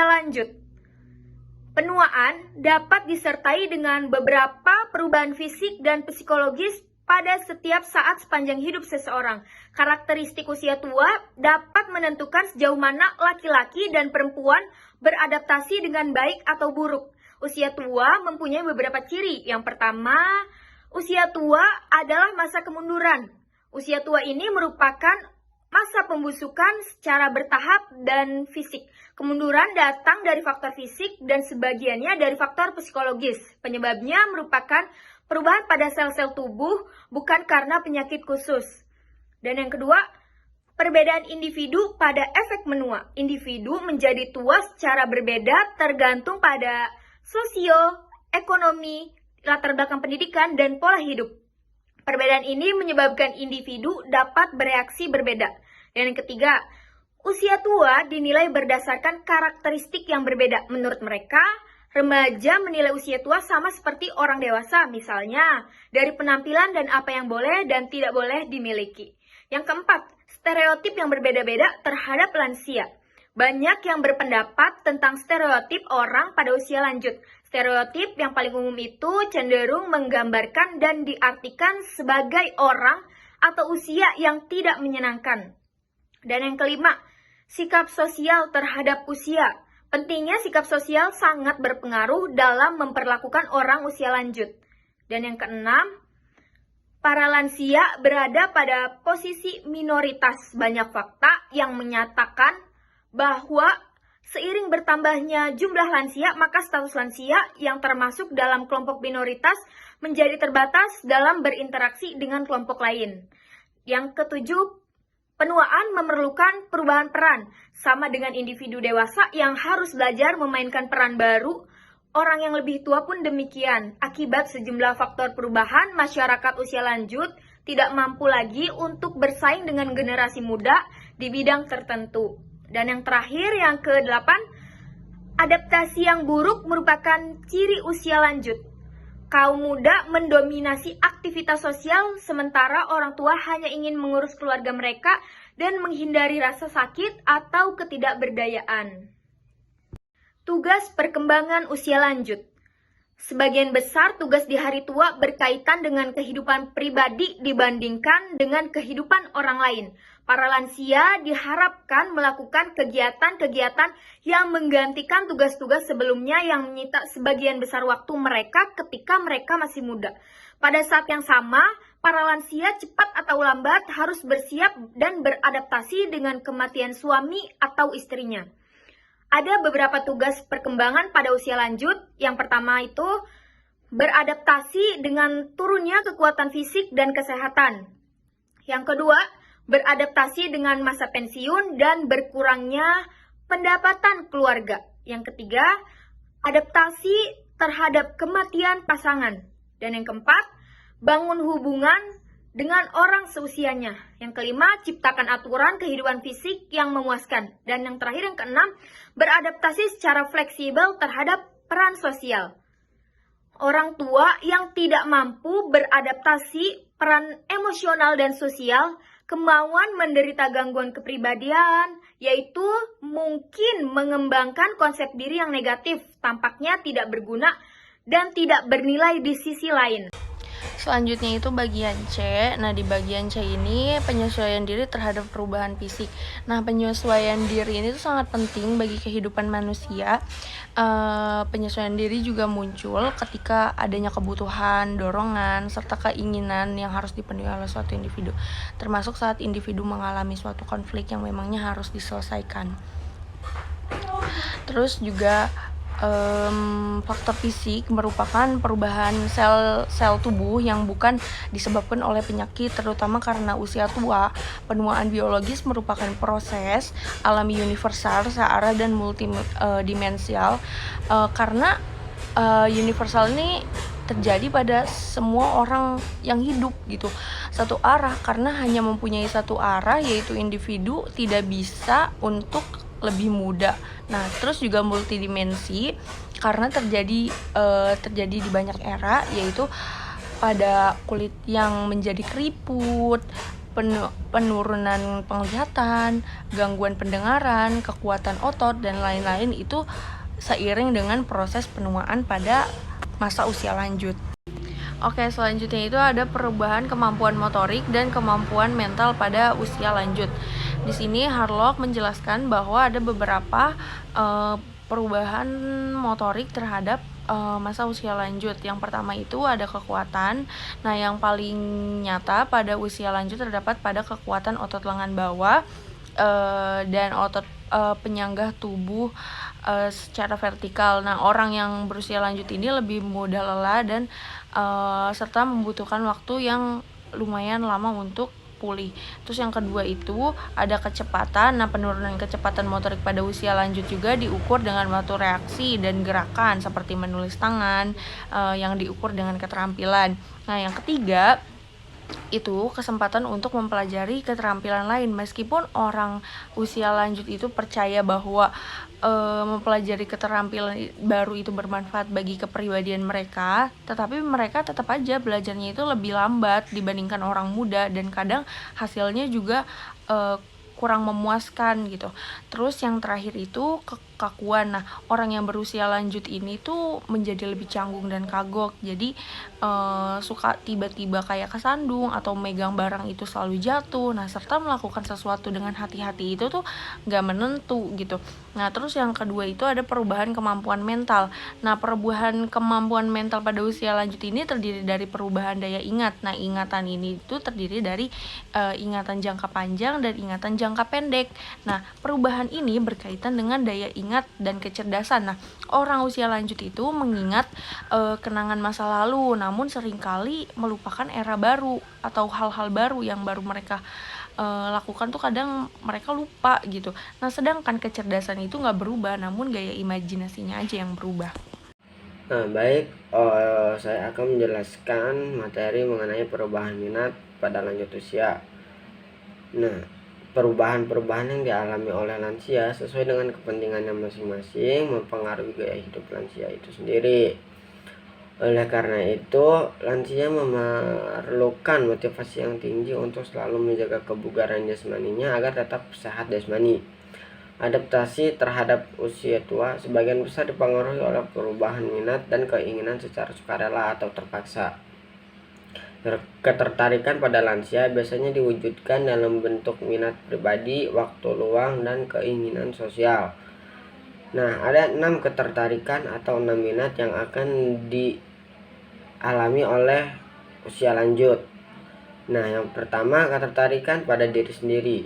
usia lanjut. Penuaan dapat disertai dengan beberapa perubahan fisik dan psikologis pada setiap saat sepanjang hidup seseorang. Karakteristik usia tua dapat menentukan sejauh mana laki-laki dan perempuan beradaptasi dengan baik atau buruk. Usia tua mempunyai beberapa ciri. Yang pertama, usia tua adalah masa kemunduran. Usia tua ini merupakan masa pembusukan secara bertahap dan fisik. Kemunduran datang dari faktor fisik dan sebagiannya dari faktor psikologis. Penyebabnya merupakan perubahan pada sel-sel tubuh, bukan karena penyakit khusus. Dan yang kedua, perbedaan individu pada efek menua. Individu menjadi tua secara berbeda tergantung pada sosio, ekonomi, latar belakang pendidikan, dan pola hidup. Perbedaan ini menyebabkan individu dapat bereaksi berbeda. Dan yang ketiga, usia tua dinilai berdasarkan karakteristik yang berbeda. Menurut mereka, remaja menilai usia tua sama seperti orang dewasa, misalnya dari penampilan dan apa yang boleh dan tidak boleh dimiliki. Yang keempat, stereotip yang berbeda-beda terhadap lansia. Banyak yang berpendapat tentang stereotip orang pada usia lanjut. Stereotip yang paling umum itu cenderung menggambarkan dan diartikan sebagai orang atau usia yang tidak menyenangkan. Dan yang kelima, sikap sosial terhadap usia. Pentingnya sikap sosial sangat berpengaruh dalam memperlakukan orang usia lanjut. Dan yang keenam, para lansia berada pada posisi minoritas. Banyak fakta yang menyatakan bahwa seiring bertambahnya jumlah lansia, maka status lansia yang termasuk dalam kelompok minoritas menjadi terbatas dalam berinteraksi dengan kelompok lain. Yang ketujuh, penuaan memerlukan perubahan peran. Sama dengan individu dewasa yang harus belajar memainkan peran baru, orang yang lebih tua pun demikian. Akibat sejumlah faktor perubahan, masyarakat usia lanjut tidak mampu lagi untuk bersaing dengan generasi muda di bidang tertentu. Dan yang terakhir, yang ke-8, adaptasi yang buruk merupakan ciri usia lanjut. Kaum muda mendominasi aktivitas sosial, sementara orang tua hanya ingin mengurus keluarga mereka dan menghindari rasa sakit atau ketidakberdayaan. Tugas perkembangan usia lanjut. Sebagian besar tugas di hari tua berkaitan dengan kehidupan pribadi dibandingkan dengan kehidupan orang lain. Para lansia diharapkan melakukan kegiatan-kegiatan yang menggantikan tugas-tugas sebelumnya yang menyita sebagian besar waktu mereka ketika mereka masih muda. Pada saat yang sama, para lansia cepat atau lambat harus bersiap dan beradaptasi dengan kematian suami atau istrinya. Ada beberapa tugas perkembangan pada usia lanjut. Yang pertama itu beradaptasi dengan turunnya kekuatan fisik dan kesehatan. Yang kedua, beradaptasi dengan masa pensiun dan berkurangnya pendapatan keluarga. Yang ketiga, adaptasi terhadap kematian pasangan. Dan yang keempat, bangun hubungan dengan orang seusianya. Yang kelima, ciptakan aturan kehidupan fisik yang memuaskan. Dan yang terakhir, yang keenam, beradaptasi secara fleksibel terhadap peran sosial. Orang tua yang tidak mampu beradaptasi peran emosional dan sosial, kemauan menderita gangguan kepribadian, yaitu mungkin mengembangkan konsep diri yang negatif, tampaknya tidak berguna dan tidak bernilai di sisi lain. Selanjutnya itu bagian C. Nah, di bagian C ini penyesuaian diri terhadap perubahan fisik. Nah, penyesuaian diri ini tuh sangat penting bagi kehidupan manusia. Penyesuaian diri juga muncul ketika adanya kebutuhan, dorongan, serta keinginan yang harus dipenuhi oleh suatu individu. Termasuk saat individu mengalami suatu konflik yang memangnya harus diselesaikan. Terus juga faktor fisik merupakan perubahan sel tubuh yang bukan disebabkan oleh penyakit, terutama karena usia tua. Penuaan biologis merupakan proses alami universal, searah dan multidimensial, karena universal ini terjadi pada semua orang yang hidup gitu, satu arah, karena hanya mempunyai satu arah, yaitu individu tidak bisa untuk lebih muda. Nah, terus juga multidimensi karena terjadi di banyak era, yaitu pada kulit yang menjadi keriput, penurunan penglihatan, gangguan pendengaran, kekuatan otot, dan lain-lain itu seiring dengan proses penuaan pada masa usia lanjut. Oke, selanjutnya itu ada perubahan kemampuan motorik dan kemampuan mental pada usia lanjut. Di sini Harlock menjelaskan bahwa ada beberapa perubahan motorik terhadap masa usia lanjut. Yang pertama itu ada kekuatan. Nah, yang paling nyata pada usia lanjut terdapat pada kekuatan otot lengan bawah dan otot penyanggah tubuh secara vertikal. Nah, orang yang berusia lanjut ini lebih mudah lelah dan serta membutuhkan waktu yang lumayan lama untuk pulih. Terus yang kedua itu ada kecepatan. Nah, penurunan kecepatan motorik pada usia lanjut juga diukur dengan waktu reaksi dan gerakan seperti menulis tangan yang diukur dengan keterampilan. Nah, yang ketiga itu kesempatan untuk mempelajari keterampilan lain. Meskipun orang usia lanjut itu percaya bahwa mempelajari keterampilan baru itu bermanfaat bagi kepribadian mereka, tetapi mereka tetap aja belajarnya itu lebih lambat dibandingkan orang muda dan kadang hasilnya juga kurang memuaskan gitu. Terus yang terakhir itu kekakuan. Nah, orang yang berusia lanjut ini tuh menjadi lebih canggung dan kagok. Jadi suka tiba-tiba kayak kesandung atau megang barang itu selalu jatuh. Nah, serta melakukan sesuatu dengan hati-hati itu tuh gak menentu gitu. Nah, terus yang kedua itu ada perubahan kemampuan mental. Nah, perubahan kemampuan mental pada usia lanjut ini terdiri dari perubahan daya ingat. Nah, ingatan ini itu terdiri dari ingatan jangka panjang dan ingatan jangka pendek. Nah, perubahan ini berkaitan dengan daya ingat dan kecerdasan. Nah, orang usia lanjut itu mengingat kenangan masa lalu, namun seringkali melupakan era baru atau hal-hal baru yang baru mereka lakukan tuh kadang mereka lupa gitu. Nah, sedangkan kecerdasan itu nggak berubah, namun gaya imajinasinya aja yang berubah. Nah, baik, saya akan menjelaskan materi mengenai perubahan minat pada lanjut usia. Nah, perubahan-perubahan yang dialami oleh lansia sesuai dengan kepentingannya masing-masing mempengaruhi gaya hidup lansia itu sendiri. Oleh karena itu, lansia memerlukan motivasi yang tinggi untuk selalu menjaga kebugaran jasmaninya agar tetap sehat jasmani. Adaptasi terhadap usia tua sebagian besar dipengaruhi oleh perubahan minat dan keinginan secara sukarela atau terpaksa. Ketertarikan pada lansia biasanya diwujudkan dalam bentuk minat pribadi, waktu luang, dan keinginan sosial. Nah, ada 6 ketertarikan atau 6 minat yang akan dialami oleh usia lanjut. Nah, yang pertama, ketertarikan pada diri sendiri.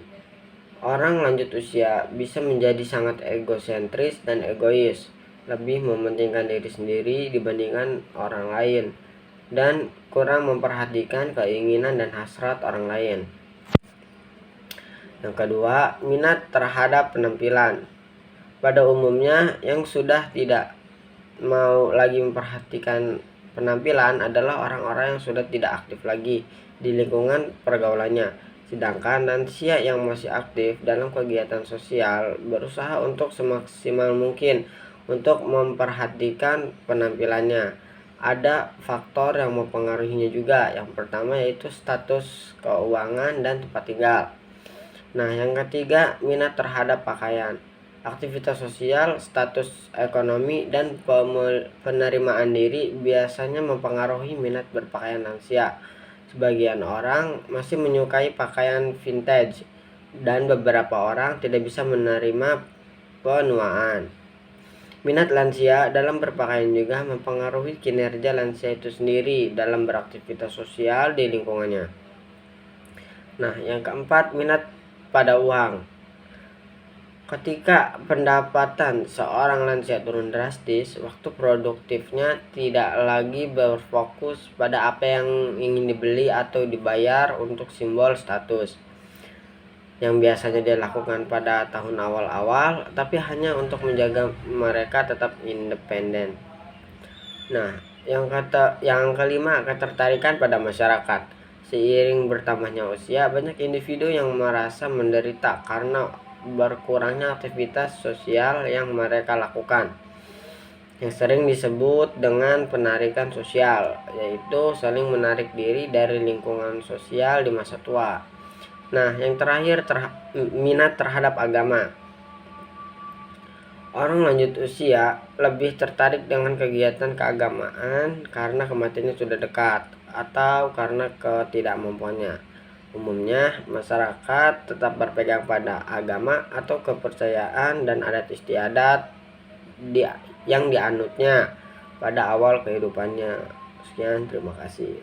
Orang lanjut usia bisa menjadi sangat egosentris dan egois, lebih mementingkan diri sendiri dibandingkan orang lain, dan kurang memperhatikan keinginan dan hasrat orang lain. Yang kedua, minat terhadap penampilan. Pada umumnya, yang sudah tidak mau lagi memperhatikan penampilan adalah orang-orang yang sudah tidak aktif lagi di lingkungan pergaulannya. Sedangkan lansia yang masih aktif dalam kegiatan sosial berusaha untuk semaksimal mungkin untuk memperhatikan penampilannya. Ada faktor yang mempengaruhinya juga. Yang pertama yaitu status keuangan dan tempat tinggal. Nah, yang ketiga, minat terhadap pakaian. Aktivitas sosial, status ekonomi, dan penerimaan diri biasanya mempengaruhi minat berpakaian lansia. Sebagian orang masih menyukai pakaian vintage dan beberapa orang tidak bisa menerima penuaan. Minat lansia dalam berpakaian juga mempengaruhi kinerja lansia itu sendiri dalam beraktivitas sosial di lingkungannya. Nah, yang keempat, minat pada uang. Ketika pendapatan seorang lansia turun drastis, waktu produktifnya tidak lagi berfokus pada apa yang ingin dibeli atau dibayar untuk simbol status yang biasanya dilakukan pada tahun awal-awal, tapi hanya untuk menjaga mereka tetap independen. Nah, yang kelima, ketertarikan pada masyarakat. Seiring bertambahnya usia, banyak individu yang merasa menderita karena berkurangnya aktivitas sosial yang mereka lakukan, yang sering disebut dengan penarikan sosial, yaitu saling menarik diri dari lingkungan sosial di masa tua. Nah, yang terakhir minat terhadap agama. Orang lanjut usia lebih tertarik dengan kegiatan keagamaan karena kematiannya sudah dekat atau karena ketidakmampuannya. Umumnya, masyarakat tetap berpegang pada agama atau kepercayaan dan adat istiadat yang dianutnya pada awal kehidupannya. Sekian, terima kasih.